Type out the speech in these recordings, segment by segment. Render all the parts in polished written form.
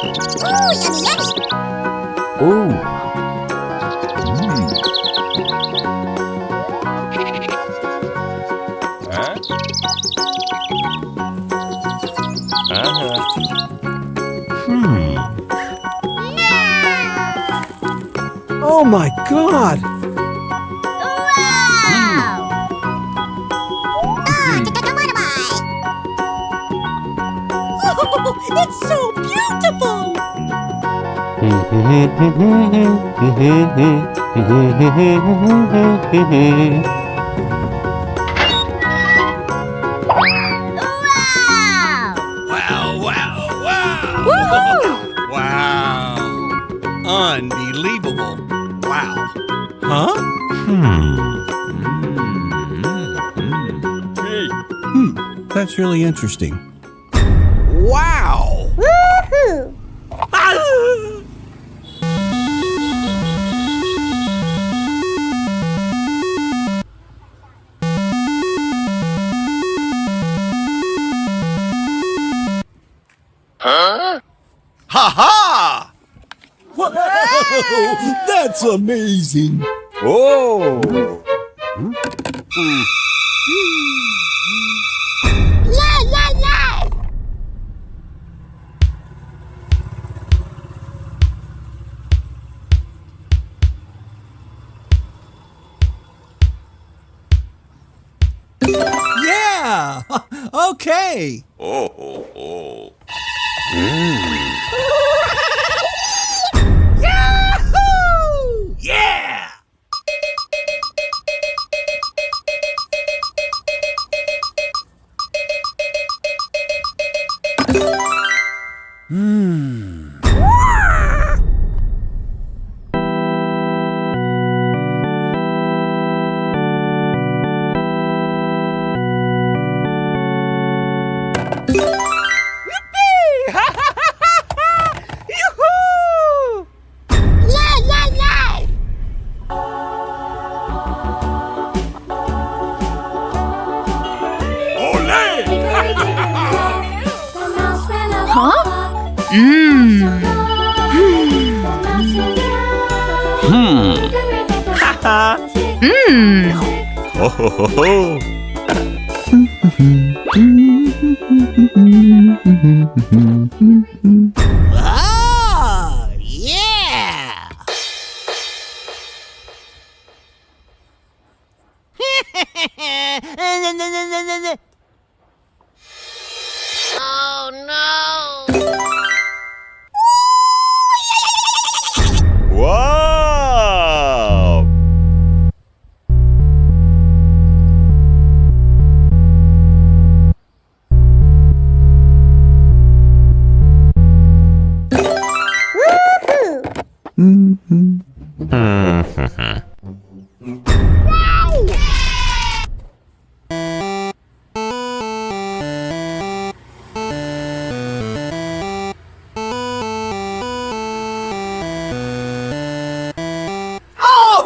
Yummy, yummy. Ooh. Huh? Oh my God! It's so beautiful! Wow! Unbelievable! Wow! Huh? That's really interesting. Wow! Woohoo! Huh? Ha-ha! Wow! That's amazing! Oh. Yeah, yeah, yeah! Yeah! Okay! Oh. Yahoo! Yeah! Yoo-hoo! Yeah, yeah, yeah! Huh? Ho ho ho ho. Ah, yeah! Oh no! Wow.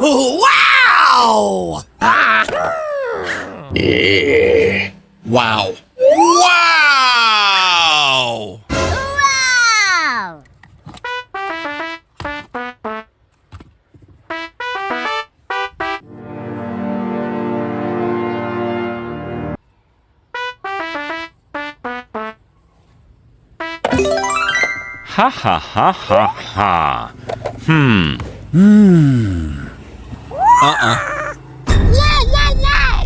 Oh, wow! Yeah. Wow! Wow! Wow! Ha ha ha ha ha. Yeah, yeah, yeah!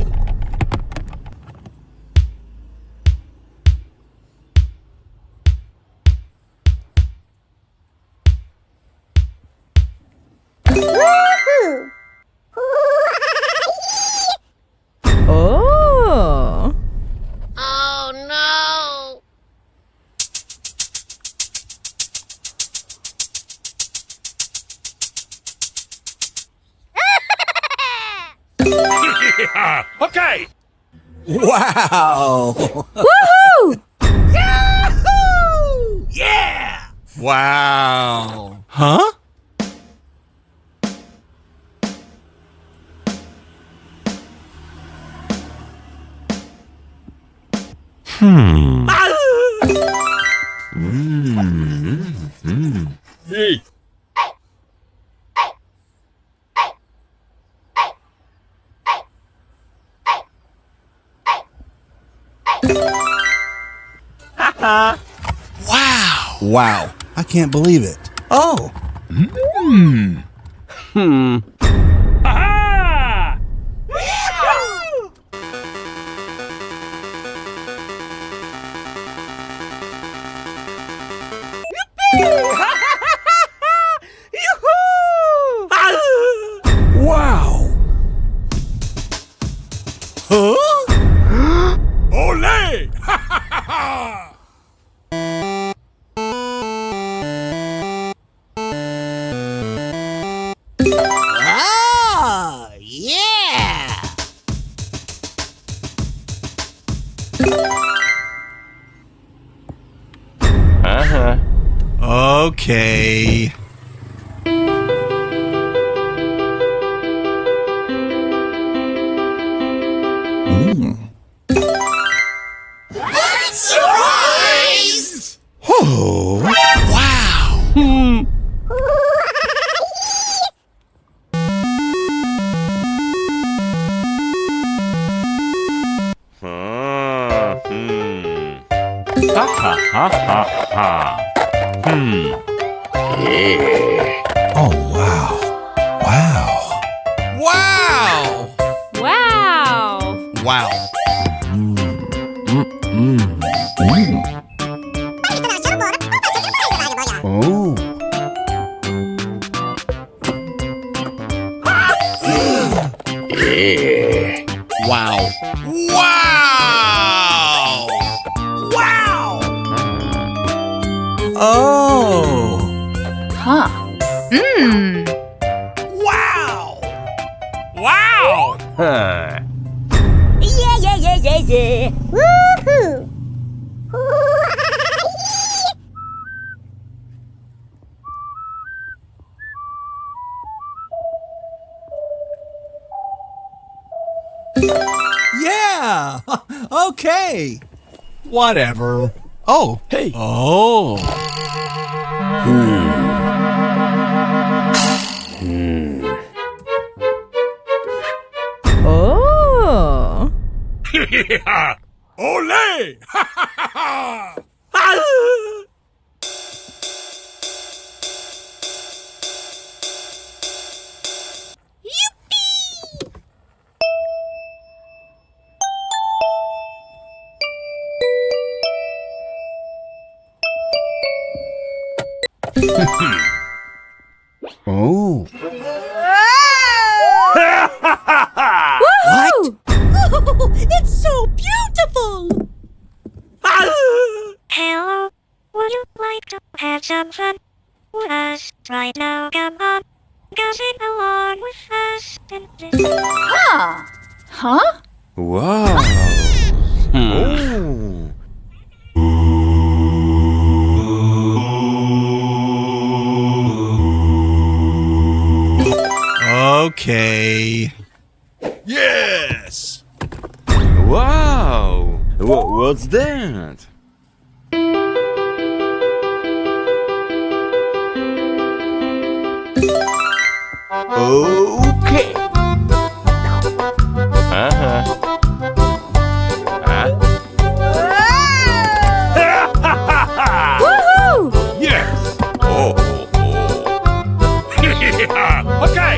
Woohoo! Oh. Oh no! Okay. Wow! Woohoo! Yahoo! Yeah! Wow! Huh? Wow. Wow. I can't believe it. Oh. Aha! Wow. Huh? Ole! Oh, yeah! Okay. Surprise! Oh. Wow. Ha ha ha ha ha. Oh, wow. Wow. Wow. Wow. Wow. Oh. Wow. Wow. Wow. Oh. Huh. Wow. Wow. Huh. Yeah. Woohoo! Yeah. Okay. Whatever. Oh. Hey. Oh. Oh. Ole! Oh. Woohoo! It's so beautiful! Hello, would you like to have some fun with us right now? Come on, go sing along with us in this. Huh. Huh? Wow. Oh. Okay. Yes. Wow. What's that? Okay. Woohoo! Yes. Oh. Yeah. Okay.